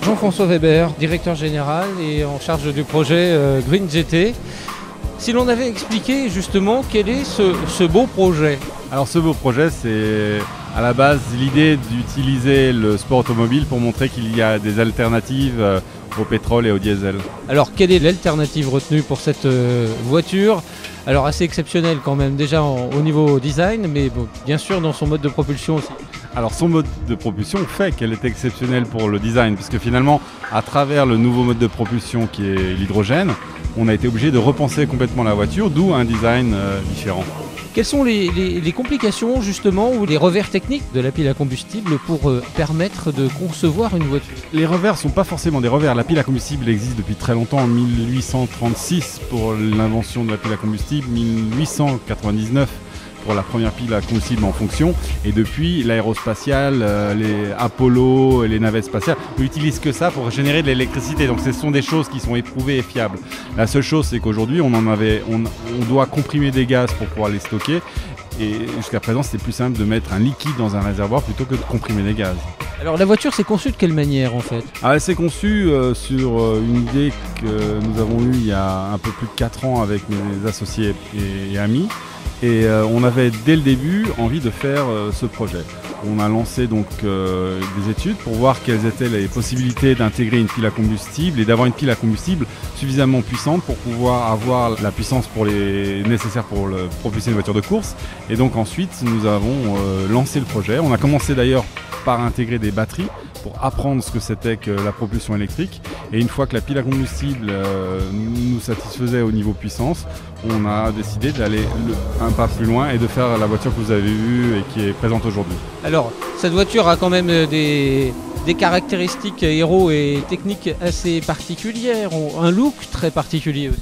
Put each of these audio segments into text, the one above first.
Jean-François Weber, directeur général et en charge du projet Green GT. Si l'on avait expliqué justement quel est ce beau projet. Alors ce beau projet, c'est à la base l'idée d'utiliser le sport automobile pour montrer qu'il y a des alternatives au pétrole et au diesel. Alors quelle est l'alternative retenue pour cette voiture? Alors assez exceptionnelle quand même, déjà au niveau design, mais bon, bien sûr dans son mode de propulsion aussi. Alors son mode de propulsion fait qu'elle est exceptionnelle pour le design, puisque finalement, à travers le nouveau mode de propulsion qui est l'hydrogène, on a été obligé de repenser complètement la voiture, d'où un design différent. Quelles sont les complications justement ou les revers techniques de la pile à combustible pour permettre de concevoir une voiture? Les revers ne sont pas forcément des revers. La pile à combustible existe depuis très longtemps, en 1836 pour l'invention de la pile à combustible, 1899 pour la première pile à combustible en fonction, et depuis l'aérospatiale, les Apollo et les navettes spatiales n'utilisent que ça pour générer de l'électricité. Donc ce sont des choses qui sont éprouvées et fiables. La seule chose, c'est qu'aujourd'hui on doit comprimer des gaz pour pouvoir les stocker, et jusqu'à présent c'était plus simple de mettre un liquide dans un réservoir plutôt que de comprimer des gaz. Alors la voiture c'est conçue de quelle manière en fait? Elle s'est conçue sur une idée que nous avons eue il y a un peu plus de 4 ans avec mes associés et amis. Et on avait dès le début envie de faire ce projet. On a lancé donc des études pour voir quelles étaient les possibilités d'intégrer une pile à combustible et d'avoir une pile à combustible suffisamment puissante pour pouvoir avoir la puissance nécessaire pour propulser une voiture de course. Et donc ensuite nous avons lancé le projet. On a commencé d'ailleurs par intégrer des batteries pour apprendre ce que c'était que la propulsion électrique. Et une fois que la pile à combustible nous satisfaisait au niveau puissance, on a décidé d'aller un pas plus loin et de faire la voiture que vous avez vue et qui est présente aujourd'hui. Alors, cette voiture a quand même des caractéristiques aéro et techniques assez particulières, un look très particulier aussi.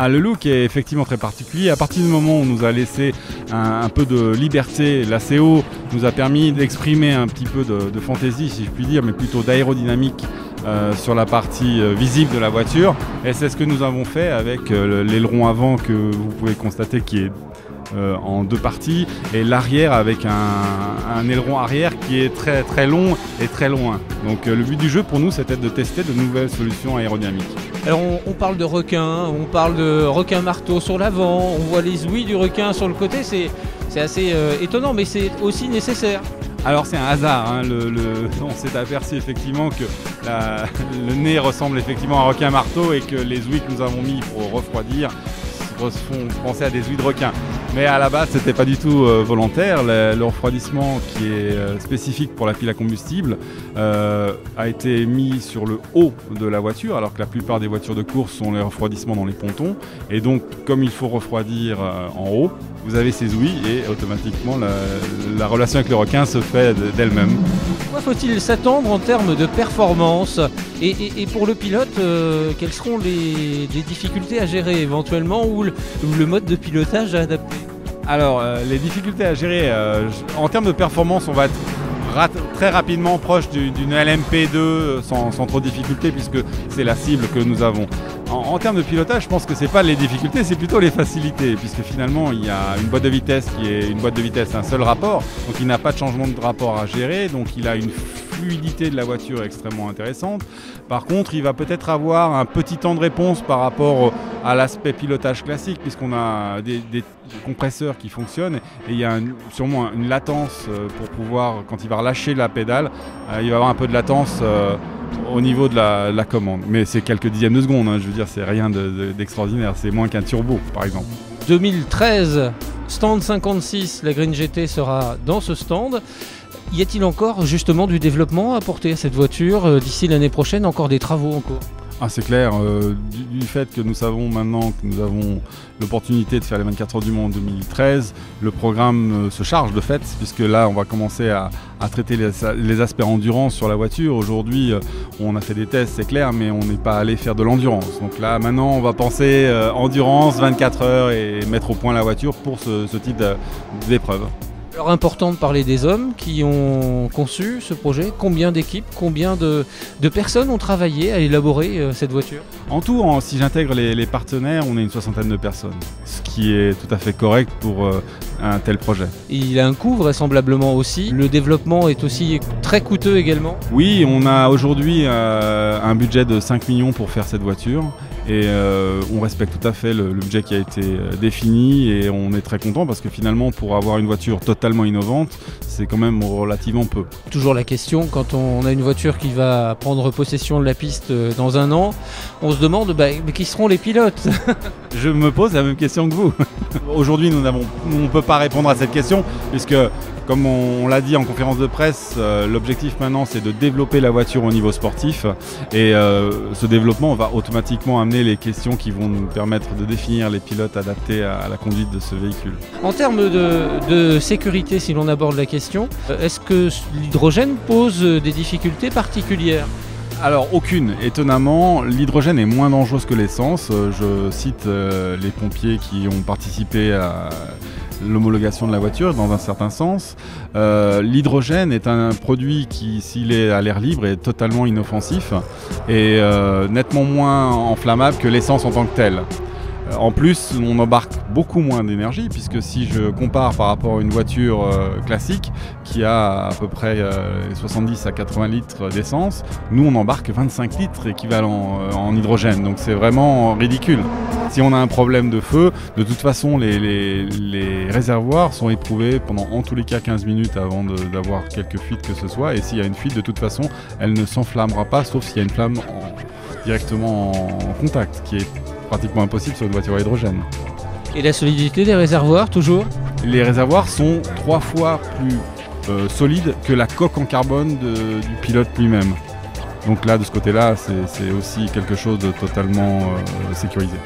Le look est effectivement très particulier. À partir du moment où on nous a laissé un peu de liberté, la CO nous a permis d'exprimer un petit peu de fantaisie, si je puis dire, mais plutôt d'aérodynamique sur la partie visible de la voiture. Et c'est ce que nous avons fait avec l'aileron avant que vous pouvez constater qui est en 2 parties, et l'arrière avec un aileron arrière qui est très très long et très loin. Donc le but du jeu pour nous c'était de tester de nouvelles solutions aérodynamiques. Alors on parle de requin, on parle de requin marteau sur l'avant, on voit les ouïes du requin sur le côté, c'est assez étonnant, mais c'est aussi nécessaire. Alors c'est un hasard, hein. On s'est aperçu effectivement que le nez ressemble effectivement à un requin marteau et que les ouïes que nous avons mis pour refroidir font penser à des ouïes de requin. Mais à la base, c'était pas du tout volontaire. Le refroidissement qui est spécifique pour la pile à combustible a été mis sur le haut de la voiture, alors que la plupart des voitures de course ont les refroidissements dans les pontons. Et donc, comme il faut refroidir en haut, vous avez ces ouïes et automatiquement la relation avec le requin se fait d'elle-même. Pourquoi faut-il s'attendre en termes de performance et pour le pilote, quelles seront les difficultés à gérer éventuellement ou le mode de pilotage à adapter? Alors, les difficultés à gérer, en termes de performance, on va être très rapidement proche d'une LMP2 sans trop de difficultés, puisque c'est la cible que nous avons. En termes de pilotage, je pense que c'est pas les difficultés, c'est plutôt les facilités, puisque finalement il y a une boîte de vitesse qui est une boîte de vitesse, un seul rapport, donc il n'a pas de changement de rapport à gérer, donc il a une fluidité de la voiture extrêmement intéressante. Par contre, il va peut-être avoir un petit temps de réponse par rapport à l'aspect pilotage classique, puisqu'on a des compresseurs qui fonctionnent et il y a sûrement une latence pour pouvoir, quand il va relâcher la pédale, il va avoir un peu de latence au niveau de la commande. Mais c'est quelques dixièmes de seconde, hein, je veux dire, c'est rien d'extraordinaire, c'est moins qu'un turbo par exemple. 2013, stand 56, la Green GT sera dans ce stand. Y a-t-il encore justement du développement à apporter à cette voiture d'ici l'année prochaine, encore des travaux en cours? C'est clair, du fait que nous savons maintenant que nous avons l'opportunité de faire les 24 heures du Mans en 2013, le programme se charge de fait, puisque là on va commencer à traiter les aspects endurance sur la voiture. Aujourd'hui on a fait des tests, c'est clair, mais on n'est pas allé faire de l'endurance. Donc là maintenant on va penser endurance, 24 heures et mettre au point la voiture pour ce type d'épreuve. Alors important de parler des hommes qui ont conçu ce projet. Combien d'équipes, combien de personnes ont travaillé à élaborer cette voiture? En tout, si j'intègre les partenaires, on est une 60aine de personnes. Ce qui est tout à fait correct pour un tel projet. Il a un coût vraisemblablement aussi. Le développement est aussi très coûteux également. Oui, on a aujourd'hui un budget de 5 millions pour faire cette voiture et on respecte tout à fait le budget qui a été défini et on est très content parce que finalement pour avoir une voiture totalement innovante, c'est quand même relativement peu. Toujours la question, quand on a une voiture qui va prendre possession de la piste dans un an, on se demande mais qui seront les pilotes? Je me pose la même question que vous. Aujourd'hui, on ne peut pas répondre à cette question puisque, comme on l'a dit en conférence de presse, l'objectif maintenant c'est de développer la voiture au niveau sportif et ce développement va automatiquement amener les questions qui vont nous permettre de définir les pilotes adaptés à la conduite de ce véhicule. En termes de sécurité, si l'on aborde la question, est-ce que l'hydrogène pose des difficultés particulières? Alors aucune, étonnamment, l'hydrogène est moins dangereux que l'essence. Je cite les pompiers qui ont participé à l'homologation de la voiture dans un certain sens. L'hydrogène est un produit qui, s'il est à l'air libre, est totalement inoffensif et nettement moins enflammable que l'essence en tant que telle. En plus, on embarque beaucoup moins d'énergie puisque si je compare par rapport à une voiture classique qui a à peu près 70 à 80 litres d'essence, nous on embarque 25 litres équivalent en hydrogène. Donc c'est vraiment ridicule. Si on a un problème de feu, de toute façon les réservoirs sont éprouvés pendant en tous les cas 15 minutes avant d'avoir quelques fuites que ce soit. Et s'il y a une fuite, de toute façon, elle ne s'enflammera pas sauf s'il y a une flamme directement en contact, qui est pratiquement impossible sur une voiture à hydrogène. Et la solidité des réservoirs, toujours? Les réservoirs sont 3 fois plus solides que la coque en carbone du pilote lui-même. Donc là, de ce côté-là, c'est aussi quelque chose de totalement sécurisé.